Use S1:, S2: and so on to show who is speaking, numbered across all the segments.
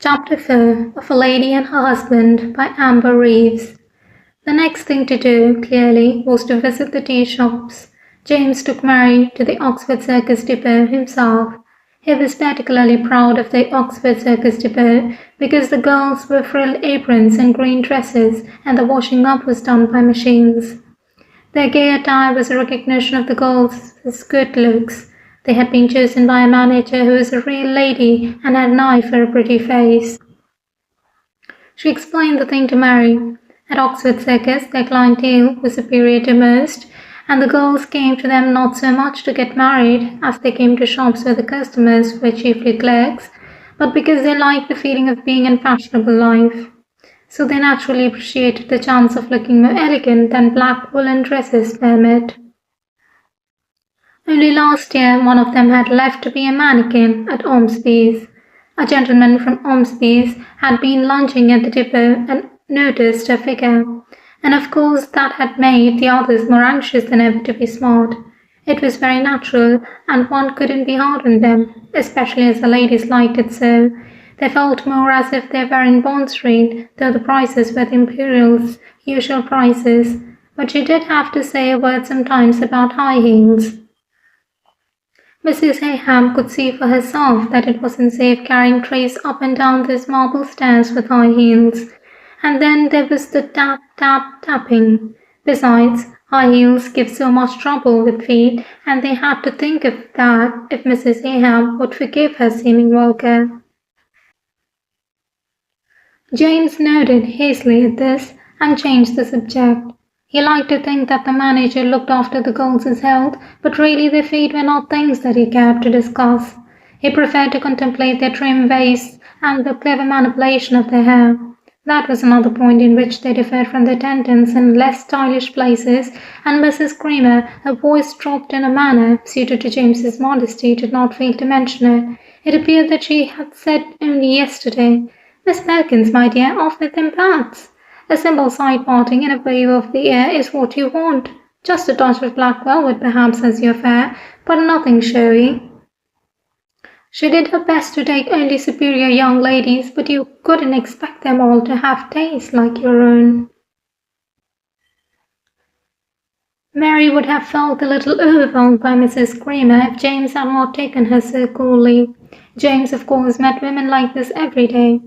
S1: Chapter 4 of A Lady and Her Husband by Amber Reeves. The next thing to do, clearly, was to visit the tea shops. James took Mary to the Oxford Circus depot himself. He was particularly proud of the Oxford Circus depot because the girls wore frilled aprons and green dresses, and the washing up was done by machines. Their gay attire was a recognition of the girls' good looks. They had been chosen by a manager who was a real lady and had an eye for a pretty face. She explained the thing to Mary. At Oxford Circus, their clientele was superior to most, and the girls came to them not so much to get married as they came to shops where the customers were chiefly clerks, but because they liked the feeling of being in fashionable life. So they naturally appreciated the chance of looking more elegant than black woolen dresses permit. Only last year one of them had left to be a mannequin at Ormsby's. A gentleman from Ormsby's had been lunching at the depot and noticed her figure, and of course that had made the others more anxious than ever to be smart. It was very natural, and one couldn't be hard on them, especially as the ladies liked it so. They felt more as if they were in Bond Street, though the prices were the Imperial's usual prices, but she did have to say a word sometimes about high heels. Mrs. Heyham could see for herself that it wasn't safe carrying trays up and down those marble stairs with high heels. And then there was the tap, tap, tapping. Besides, high heels give so much trouble with feet, and they had to think of that if Mrs. Heyham would forgive her seeming vulgar. James nodded hastily at this and changed the subject. He liked to think that the manager looked after the girls' health, but really their feet were not things that he cared to discuss. He preferred to contemplate their trim waists and the clever manipulation of their hair. That was another point in which they differed from their attendants in less stylish places, and Mrs. Creamer, her voice dropped in a manner suited to James's modesty, did not fail to mention it. It appeared that she had said only yesterday, "Miss Perkins, my dear, off with them pats. A simple side parting and a wave of the ear is what you want. Just a touch of black velvet perhaps as your fare, but nothing showy." She did her best to take only superior young ladies, but you couldn't expect them all to have tastes like your own. Mary would have felt a little overwhelmed by Mrs. Creamer if James had not taken her so coolly. James, of course, met women like this every day.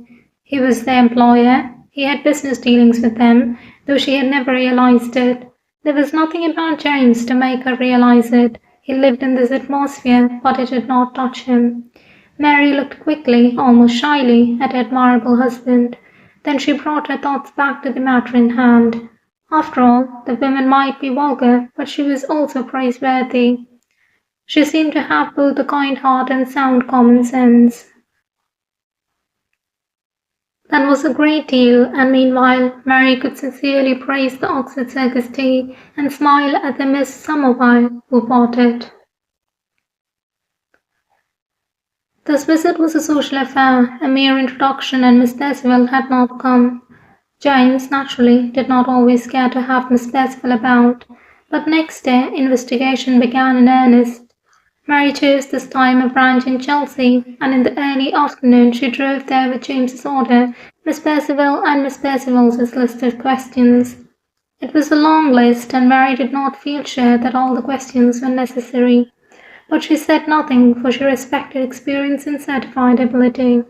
S1: He was their employer. He had business dealings with them, though she had never realized it. There was nothing about James to make her realize it. He lived in this atmosphere, but it did not touch him. Mary looked quickly, almost shyly, at her admirable husband. Then she brought her thoughts back to the matter in hand. After all, the woman might be vulgar, but she was also praiseworthy. She seemed to have both a kind heart and sound common sense. That was a great deal, and meanwhile Mary could sincerely praise the Oxford Circus tea and smile at the Miss Somerville who bought it. This visit was a social affair, a mere introduction, and Miss Percival had not come. James, naturally, did not always care to have Miss Percival about, but next day investigation began in earnest. Mary chose this time a branch in Chelsea, and in the early afternoon she drove there with James's order, Miss Percival and Miss Percival's list of questions. It was a long list, and Mary did not feel sure that all the questions were necessary, but she said nothing, for she respected experience and certified ability.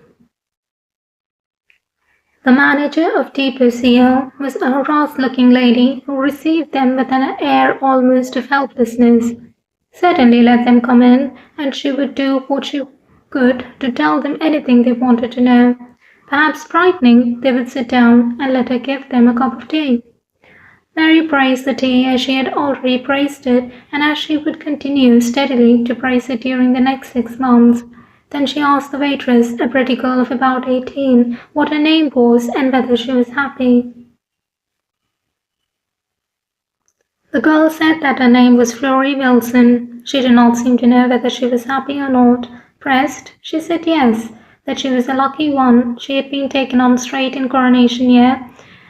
S1: The manager of Depot CL was a harassed-looking lady who received them with an air almost of helplessness. Certainly let them come in, and she would do what she could to tell them anything they wanted to know. Perhaps brightening, they would sit down and let her give them a cup of tea. Mary praised the tea as she had already praised it, and as she would continue steadily to praise it during the next 6 months. Then she asked the waitress, a pretty girl of about 18, what her name was and whether she was happy. The girl said that her name was Florrie Wilson. She did not seem to know whether she was happy or not. Pressed, she said yes, that she was a lucky one. She had been taken on straight in Coronation Year,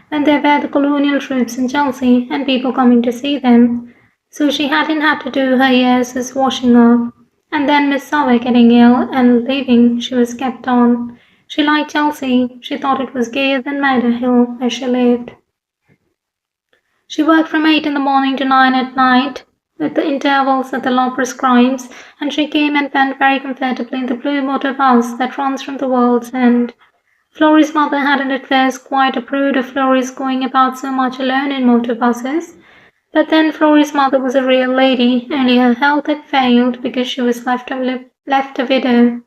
S1: when there were the colonial troops in Chelsea and people coming to see them. So she hadn't had to do her years as washing up. And then Miss Sauer getting ill and leaving, she was kept on. She liked Chelsea. She thought it was gayer than Maida Hill, where she lived. She worked from 8 in the morning to 9 at night, with the intervals that the law prescribes, and she came and went very comfortably in the blue motor bus that runs from the world's end. Florrie's mother hadn't at first quite approved of Florrie's going about so much alone in motor buses, but then Florrie's mother was a real lady, only her health had failed because she was left a widow.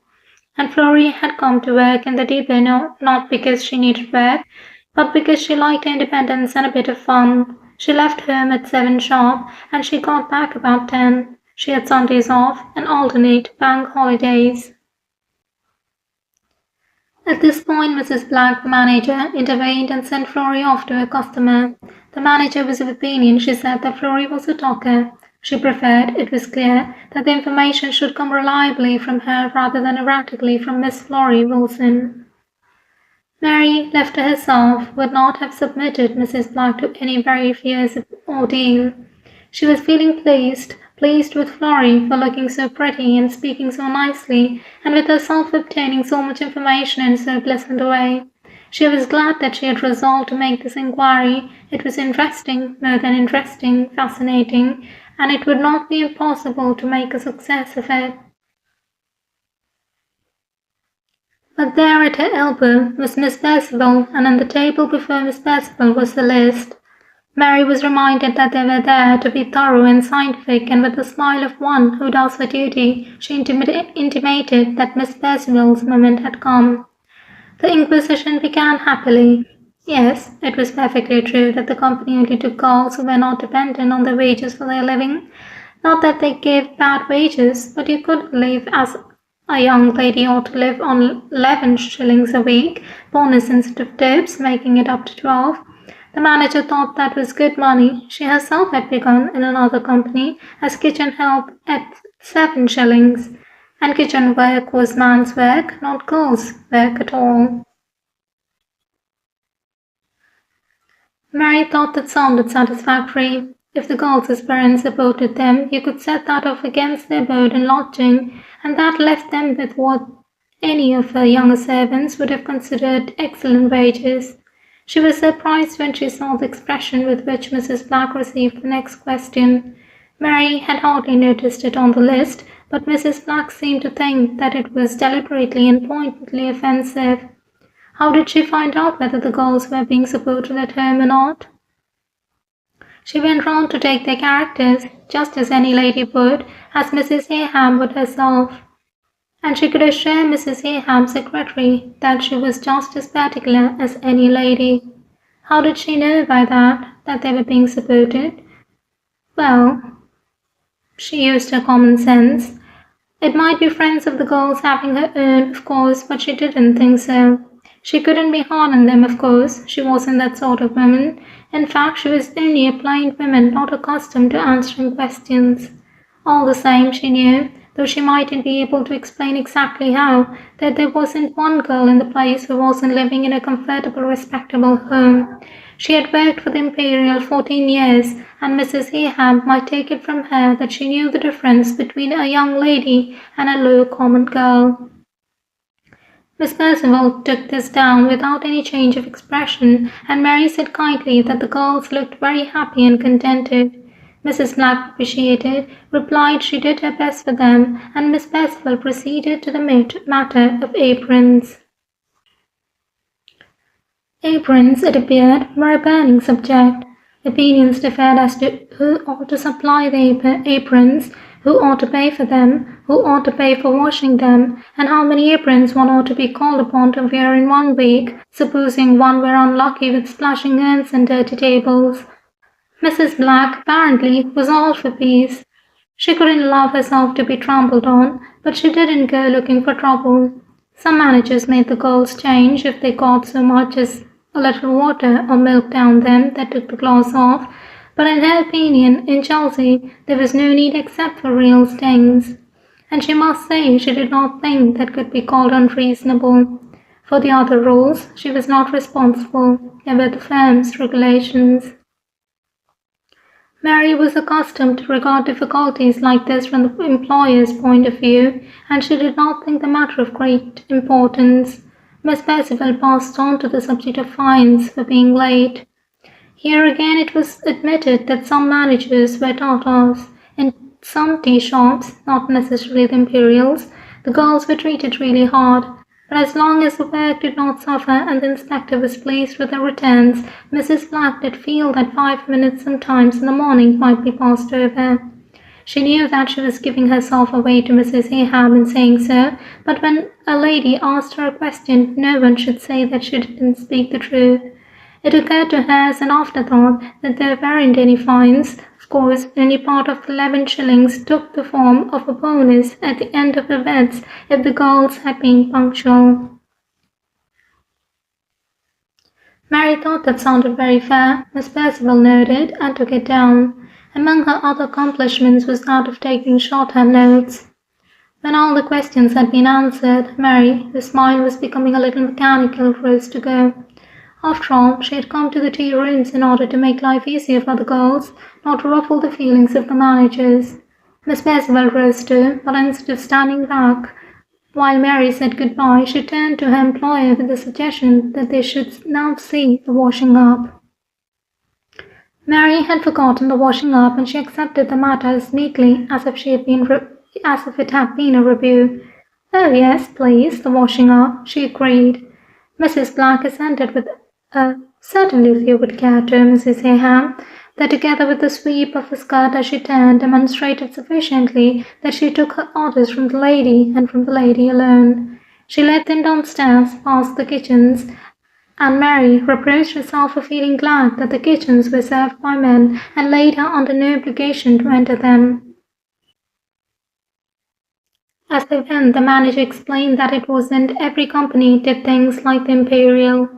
S1: And Florrie had come to work in the depot not because she needed work, but because she liked independence and a bit of fun. She left home at 7 sharp, and she got back about 10. She had Sundays off and alternate bank holidays. At this point, Mrs. Black, the manager, intervened and sent Florrie off to a customer. The manager was of opinion, she said, that Florrie was a talker. She preferred, it was clear, that the information should come reliably from her rather than erratically from Miss Florrie Wilson. Mary, left to herself, would not have submitted Mrs. Black to any very fierce ordeal. She was feeling pleased with Florrie for looking so pretty and speaking so nicely, and with herself obtaining so much information in so pleasant a way. She was glad that she had resolved to make this inquiry. It was interesting, more than interesting, fascinating, and it would not be impossible to make a success of it. But there at her elbow was Miss Percival, and on the table before Miss Percival was the list. Mary was reminded that they were there to be thorough and scientific, and with the smile of one who does her duty, she intimated that Miss Percival's moment had come. The inquisition began happily. Yes, it was perfectly true that the company only took girls who were not dependent on their wages for their living. Not that they gave bad wages, but you could live as a young lady ought to live on 11 shillings a week, bonus instead of tips, making it up to 12. The manager thought that was good money. She herself had begun in another company as kitchen help at 7 shillings, and kitchen work was man's work, not girls' work at all. Mary thought that sounded satisfactory. If the girls' parents supported them, you could set that off against their board and lodging, and that left them with what any of her younger servants would have considered excellent wages. She was surprised when she saw the expression with which Mrs. Black received the next question. Mary had hardly noticed it on the list, but Mrs. Black seemed to think that it was deliberately and pointedly offensive. How did she find out whether the girls were being supported at home or not? She went round to take their characters, just as any lady would, as Mrs. Heyham would herself. And she could assure Mrs. Heyham's secretary that she was just as particular as any lady. How did she know by that they were being supported? Well, she used her common sense. It might be friends of the girls having her own, of course, but she didn't think so. She couldn't be hard on them, of course. She wasn't that sort of woman. In fact, she was only a plain woman not accustomed to answering questions. All the same, she knew, though she mightn't be able to explain exactly how, that there wasn't one girl in the place who wasn't living in a comfortable, respectable home. She had worked for the Imperial 14 years, and Mrs. Heyham might take it from her that she knew the difference between a young lady and a low common girl. Miss Percival took this down without any change of expression, and Mary said kindly that the girls looked very happy and contented. Mrs. Black appreciated, replied she did her best for them, and Miss Percival proceeded to the matter of aprons. Aprons, it appeared, were a burning subject. Opinions differed as to who ought to supply the aprons, who ought to pay for them, who ought to pay for washing them, and how many aprons one ought to be called upon to wear in 1 week, supposing one were unlucky with splashing urns and dirty tables. Mrs. Black, apparently, was all for peace. She couldn't allow herself to be trampled on, but she didn't go looking for trouble. Some managers made the girls change if they got so much as a little water or milk down them that took the gloss off, but in her opinion, in Chelsea, there was no need except for real stings, and she must say she did not think that could be called unreasonable. For the other rules, she was not responsible. They were the firm's regulations. Mary was accustomed to regard difficulties like this from the employer's point of view, and she did not think the matter of great importance. Miss Percival passed on to the subject of fines for being late. Here again it was admitted that some managers were Tatars. In some tea shops, not necessarily the Imperials, the girls were treated really hard. But as long as the work did not suffer and the inspector was pleased with the returns, Mrs. Black did feel that 5 minutes sometimes in the morning might be passed over. She knew that she was giving herself away to Mrs. Heyham in saying so, but when a lady asked her a question, no one should say that she didn't speak the truth. It occurred to her as an afterthought that there weren't any fines. Of course, only part of the 11 shillings took the form of a bonus at the end of the bets if the girls had been punctual. Mary thought that sounded very fair. Miss Percival noted and took it down. Among her other accomplishments was that of taking shorthand notes. When all the questions had been answered, Mary, whose mind was becoming a little mechanical, rose to go. After all, she had come to the tea rooms in order to make life easier for the girls, not to ruffle the feelings of the managers. Miss Percival rose too, but instead of standing back, while Mary said goodbye, she turned to her employer with the suggestion that they should now see the washing up. Mary had forgotten the washing up, and she accepted the matter as meekly as if it had been a review. "Oh yes, please, the washing up," she agreed. Mrs. Black assented with "Certainly, if you would care to, Mrs. Heyham," that together with the sweep of the skirt as she turned demonstrated sufficiently that she took her orders from the lady and from the lady alone. She led them downstairs, past the kitchens, and Mary reproached herself for feeling glad that the kitchens were served by men and laid her under no obligation to enter them. As they went, the manager explained that it wasn't every company did things like the Imperial.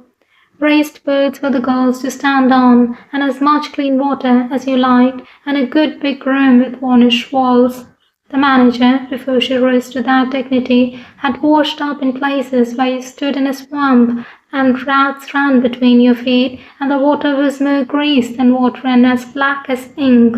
S1: Raised boats for the girls to stand on, and as much clean water as you liked, and a good big room with varnished walls. The manager, before she rose to that dignity, had washed up in places where you stood in a swamp and rats ran between your feet, and the water was more grease than water and as black as ink.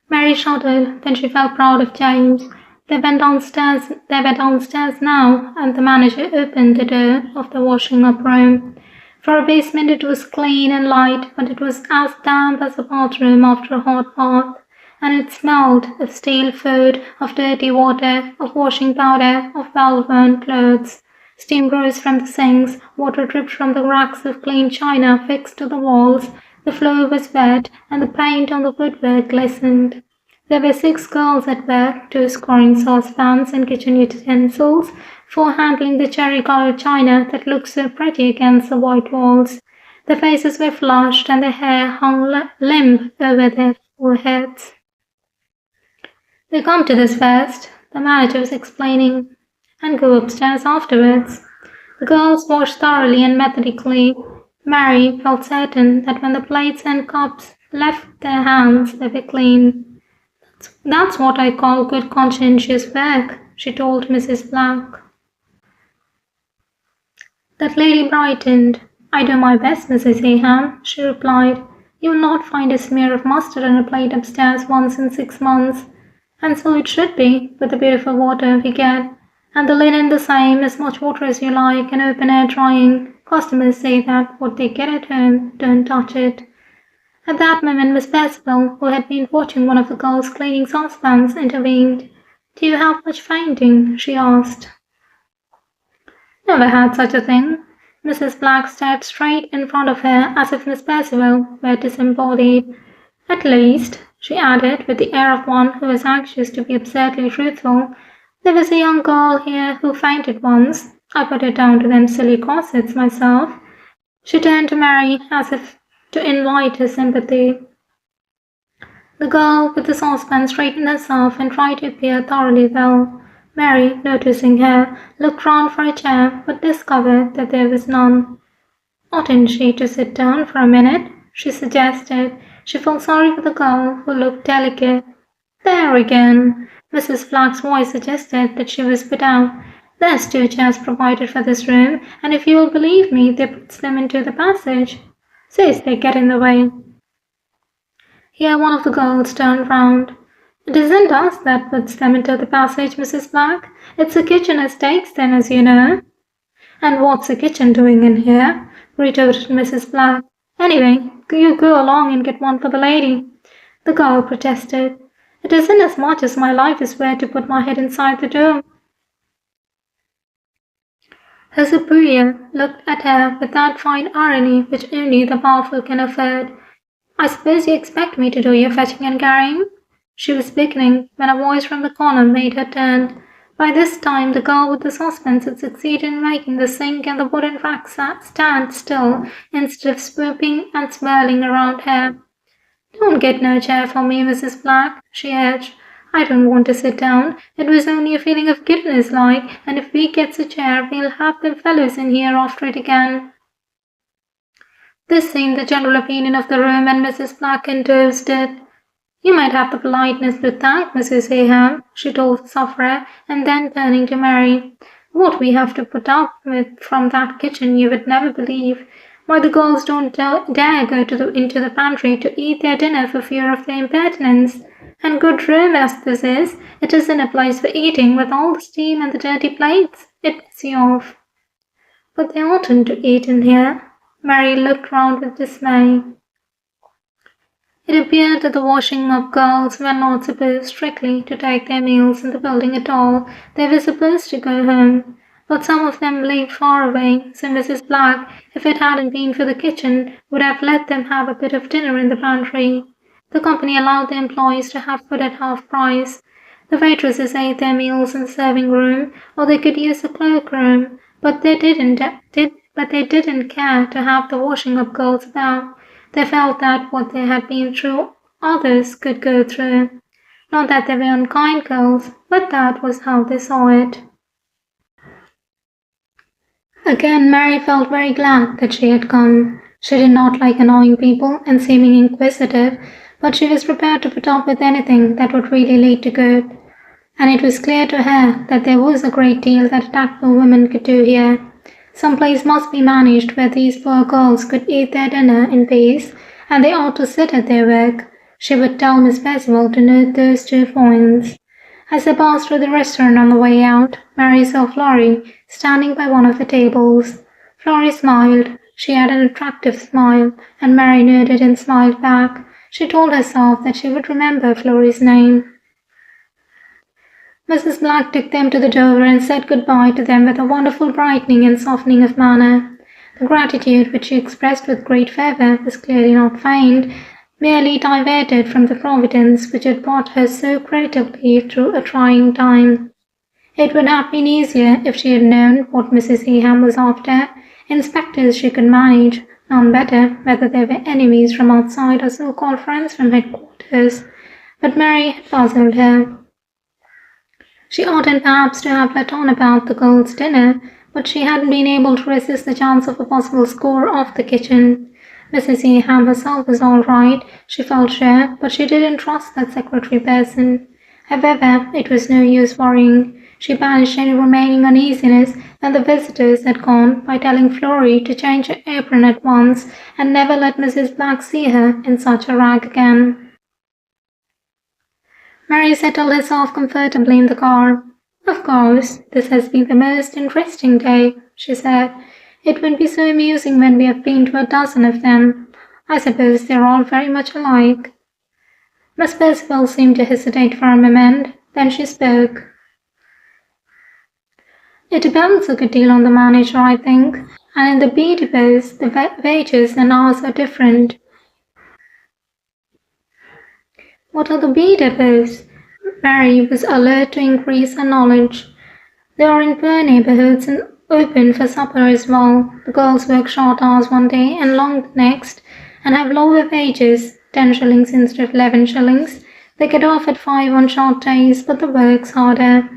S1: Mary shuddered, then she felt proud of James. They were downstairs now, and the manager opened the door of the washing-up room. For a basement it was clean and light, but it was as damp as a bathroom after a hot bath, and it smelled of stale food, of dirty water, of washing powder, of well-worn clothes. Steam rose from the sinks, water dripped from the racks of clean china fixed to the walls, the floor was wet, and the paint on the woodwork glistened. There were 6 girls at work, 2 scouring saucepans and kitchen utensils, 4 handling the cherry-colored china that looked so pretty against the white walls. Their faces were flushed and their hair hung limp over their foreheads. "They come to this first," the manager was explaining, "and go upstairs afterwards." The girls washed thoroughly and methodically. Mary felt certain that when the plates and cups left their hands, they were clean. "That's what I call good conscientious work," she told Mrs. Black. That lady brightened. "I do my best, Mrs. Heyham," she replied. "You will not find a smear of mustard on a plate upstairs once in 6 months. And so it should be, with the beautiful water we get. And the linen the same, as much water as you like, and open-air drying. Customers say that what they get at home, don't touch it." At that moment Miss Percival, who had been watching one of the girls cleaning saucepans, intervened. "Do you have much fainting?" she asked. "Never had such a thing." Mrs. Black stared straight in front of her as if Miss Percival were disembodied. "At least," she added, with the air of one who was anxious to be absurdly truthful, "there was a young girl here who fainted once. I put it down to them silly corsets myself." She turned to Mary as if to invite her sympathy. The girl with the saucepan straightened herself and tried to appear thoroughly well. Mary, noticing her, looked round for a chair, but discovered that there was none. "Oughtn't she to sit down for a minute?" she suggested. She felt sorry for the girl, who looked delicate. "There again!" Mrs. Black's voice suggested that she was put out. "There's 2 chairs provided for this room, and if you'll believe me, they put them into the passage. Says they get in the way." Here one of the girls turned round. "It isn't us that puts them into the passage, Mrs. Black. It's the kitcheners takes them, as you know." "And what's the kitchen doing in here?" retorted Mrs. Black. "Anyway, you go along and get one for the lady." The girl protested. "It isn't as much as my life is worth to put my head inside the door." Her superior looked at her with that fine irony which only the powerful can afford. "I suppose you expect me to do your fetching and carrying?" She was beginning when a voice from the corner made her turn. By this time the girl with the saucepans had succeeded in making the sink and the wooden rack stand still instead of swooping and swirling around her. "Don't get no chair for me, Mrs. Black," she urged. "I don't want to sit down. It was only a feeling of giddiness like, and if we gets a chair we'll have them fellows in here after it again." This seemed the general opinion of the room, and Mrs. Black endorsed it. "You might have the politeness to thank Mrs. Heyham," she told the sufferer, and then turning to Mary. "What we have to put up with from that kitchen you would never believe. Why, the girls don't dare go into the pantry to eat their dinner for fear of their impertinence. And good room as this is, it isn't a place for eating with all the steam and the dirty plates. It puts you off." "But they oughtn't to eat in here." Mary looked round with dismay. It appeared that the washing-up girls were not supposed strictly to take their meals in the building at all. They were supposed to go home. But some of them lived far away, so Mrs. Black, if it hadn't been for the kitchen, would have let them have a bit of dinner in the pantry. The company allowed the employees to have food at half price. The waitresses ate their meals in the serving room, or they could use the cloakroom, but they didn't care to have the washing-up girls about. They felt that what they had been through, others could go through. Not that they were unkind girls, but that was how they saw it. Again, Mary felt very glad that she had come. She did not like annoying people and seeming inquisitive, but she was prepared to put up with anything that would really lead to good. And it was clear to her that there was a great deal that tactful women could do here. Some place must be managed where these poor girls could eat their dinner in peace, and they ought to sit at their work. She would tell Miss Percival to note those 2 points. As they passed through the restaurant on the way out, Mary saw Florrie standing by one of the tables. Florrie smiled. She had an attractive smile, and Mary nodded and smiled back. She told herself that she would remember Florrie's name. Mrs. Black took them to the door and said good-bye to them with a wonderful brightening and softening of manner. The gratitude which she expressed with great fervour was clearly not feigned, merely diverted from the providence which had brought her so creditably through a trying time. It would have been easier if she had known what Mrs. Heyham was after. Inspectors she could manage, none better, whether they were enemies from outside or so-called friends from headquarters. But Mary had puzzled her. She oughtn't perhaps to have let on about the girls' dinner, but she hadn't been able to resist the chance of a possible score off the kitchen. Mrs. Heyham herself was all right, she felt sure, but she didn't trust that secretary person. However, it was no use worrying. She banished any remaining uneasiness when the visitors had gone by telling Florrie to change her apron at once and never let Mrs. Black see her in such a rag again. Mary settled herself comfortably in the car. "Of course, this has been the most interesting day," she said. "It would be so amusing when we have been to a dozen of them. I suppose they're all very much alike." Miss Percival seemed to hesitate for a moment, then she spoke. "It depends a good deal on the manager, I think, and in the bee depots the wages and hours are different." "What are the bee depots?" Mary was alert to increase her knowledge. "They are in poor neighbourhoods and open for supper as well. The girls work short hours one day and long the next, and have lower wages, 10 shillings instead of 11 shillings. They get off at 5 on short days, but the work's harder."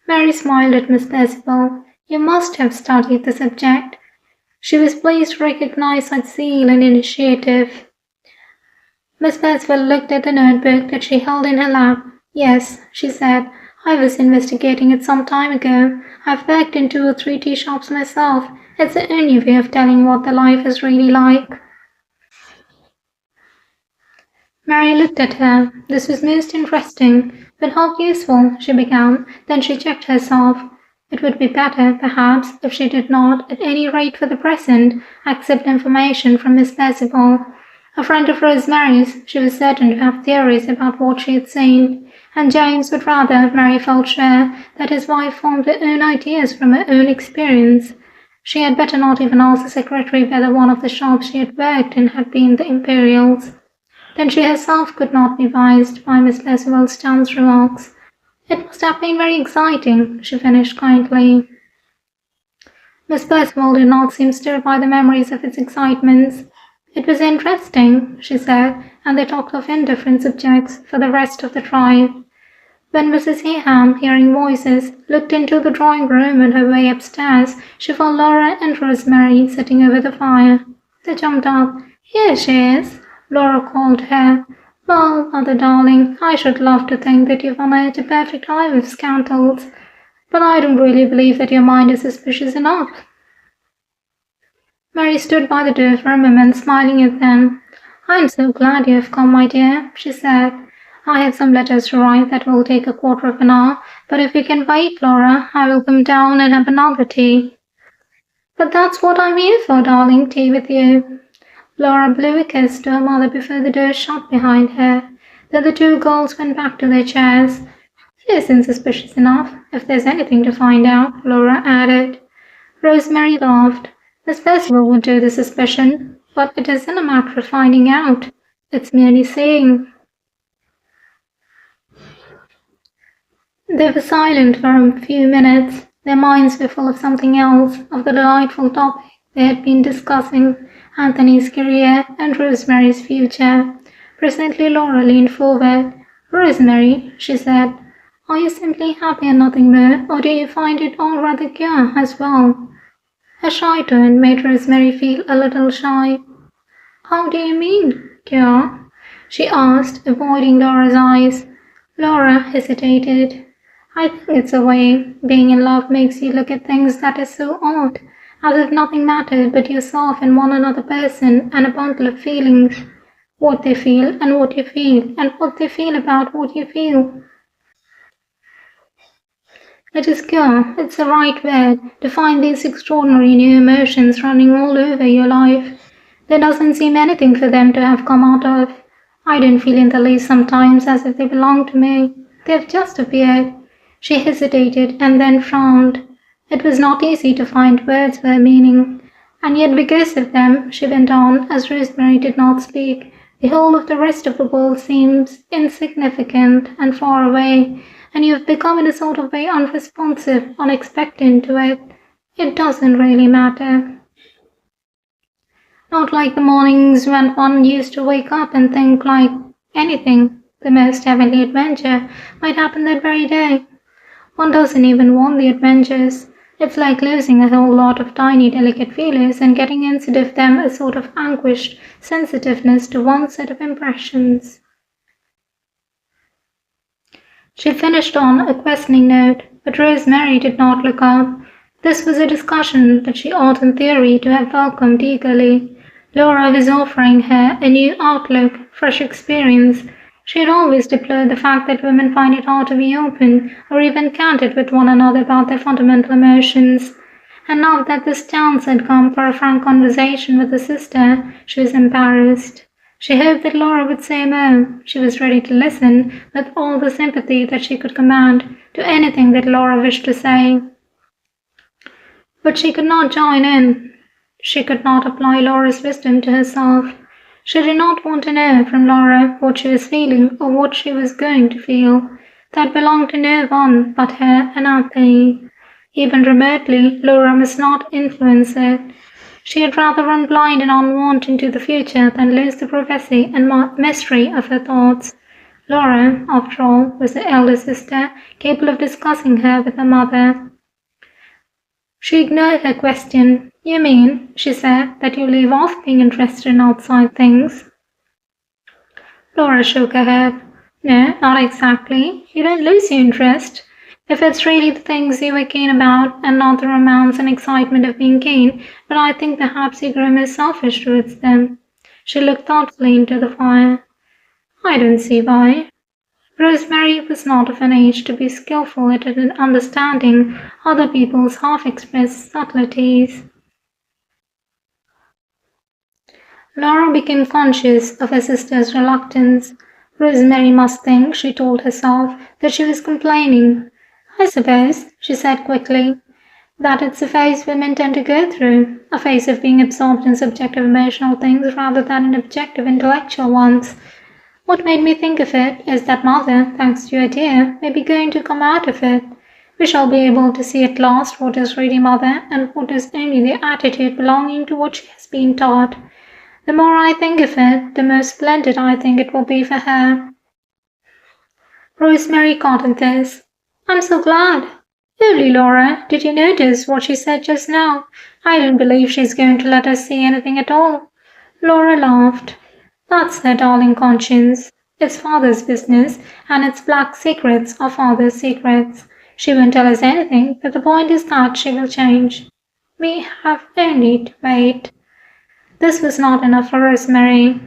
S1: Mary smiled at Miss Percival. "You must have studied the subject." She was pleased to recognize such zeal and initiative. Miss Percival looked at the notebook that she held in her lap. "Yes," she said, "I was investigating it some time ago. I've worked in 2 or 3 tea shops myself. It's the only way of telling what the life is really like." Mary looked at her. This was most interesting, but how useful, she began, then she checked herself. It would be better, perhaps, if she did not, at any rate for the present, accept information from Miss Percival. A friend of Rosemary's, she was certain to have theories about what she had seen, and James would rather, Mary felt sure, that his wife formed her own ideas from her own experience. She had better not even ask the secretary whether one of the shops she had worked in had been the Imperial's. Then she herself could not be wised by Miss Percival's chance remarks. It must have been very exciting, she finished kindly. Miss Percival did not seem stirred by the memories of its excitements. It was interesting, she said, and they talked of indifferent subjects for the rest of the drive. When Mrs. Heyham, hearing voices, looked into the drawing-room on her way upstairs, she found Laura and Rosemary sitting over the fire. They jumped up. "Here she is," Laura called her. "Well, mother darling, I should love to think that you've unearthed a perfect hive of scandals, but I don't really believe that your mind is suspicious enough." Mary stood by the door for a moment, smiling at them. "I'm so glad you have come, my dear," she said. "I have some letters to write that will take a quarter of an hour, but if you can wait, Laura, I will come down and have another tea." "But that's what I'm here for, darling, tea with you." Laura blew a kiss to her mother before the door shut behind her. Then the two girls went back to their chairs. "She isn't suspicious enough, if there's anything to find out," Laura added. Rosemary laughed. "Miss Percival would do the suspicion, but it isn't a matter of finding out. It's merely seeing." They were silent for a few minutes. Their minds were full of something else, of the delightful topic they had been discussing, Anthony's career and Rosemary's future. Presently Laura leaned forward. "Rosemary," she said, "are you simply happy and nothing more, or do you find it all rather queer as well?" Her shy tone made Rosemary feel a little shy. "How do you mean, queer?" she asked, avoiding Laura's eyes. Laura hesitated. "I think it's a way being in love makes you look at things that is so odd, as if nothing mattered but yourself and one another person and a bundle of feelings. What they feel and what you feel, and what they feel about what you feel. It is queer, it's the right word, to find these extraordinary new emotions running all over your life. There doesn't seem anything for them to have come out of. I don't feel in the least sometimes as if they belong to me. They've just appeared." She hesitated and then frowned. It was not easy to find words for her meaning. "And yet because of them," she went on, as Rosemary did not speak, "the whole of the rest of the world seems insignificant and far away, and you have become in a sort of way unresponsive, unexpectant to it. It doesn't really matter. Not like the mornings when one used to wake up and think like anything, the most heavenly adventure, might happen that very day. One doesn't even want the adventures. It's like losing a whole lot of tiny delicate feelers and getting instead of them a sort of anguished sensitiveness to one set of impressions." She finished on a questioning note, but Rosemary did not look up. This was a discussion that she ought in theory to have welcomed eagerly. Laura was offering her a new outlook, fresh experience. She had always deplored the fact that women find it hard to be open or even candid with one another about their fundamental emotions. And now that this chance had come for a frank conversation with her sister, she was embarrassed. She hoped that Laura would say more. She was ready to listen with all the sympathy that she could command to anything that Laura wished to say. But she could not join in. She could not apply Laura's wisdom to herself. She did not want to know from Laura what she was feeling or what she was going to feel. That belonged to no one but her and Anthony. Even remotely, Laura must not influence it. She had rather run blind and unwarned into the future than lose the privacy and mystery of her thoughts. Laura, after all, was her elder sister, capable of discussing her with her mother. She ignored her question. "You mean," she said, "that you leave off being interested in outside things?" Laura shook her head. "No, not exactly. You don't lose your interest. If it's really the things you were keen about, and not the romance and excitement of being keen, but I think perhaps you grow more selfish towards them." She looked thoughtfully into the fire. "I don't see why." Rosemary was not of an age to be skillful at understanding other people's half-expressed subtleties. Laura became conscious of her sister's reluctance. Rosemary must think, she told herself, that she was complaining. I suppose, she said quickly, that it's a phase women tend to go through, a phase of being absorbed in subjective emotional things rather than in objective intellectual ones. What made me think of it is that Mother, thanks to your dear, may be going to come out of it. We shall be able to see at last what is really Mother and what is only the attitude belonging to what she has been taught. The more I think of it, the more splendid I think it will be for her. Rosemary caught at this. I'm so glad. Really, Laura, did you notice what she said just now? I don't believe she's going to let us see anything at all. Laura laughed. That's her darling conscience. It's Father's business, and its black secrets are Father's secrets. She won't tell us anything, but the point is that she will change. We have only to wait. This was not enough for Rosemary.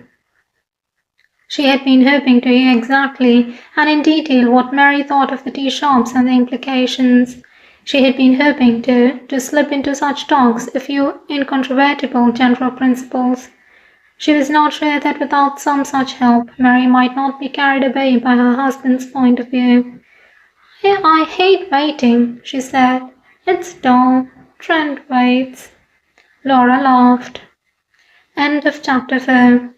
S1: She had been hoping to hear exactly and in detail what Mary thought of the tea shops and the implications. She had been hoping to slip into such talks a few incontrovertible general principles. She was not sure that without some such help, Mary might not be carried away by her husband's point of view. I hate waiting, she said. It's dull. Trent waits. Laura laughed. End of chapter 4.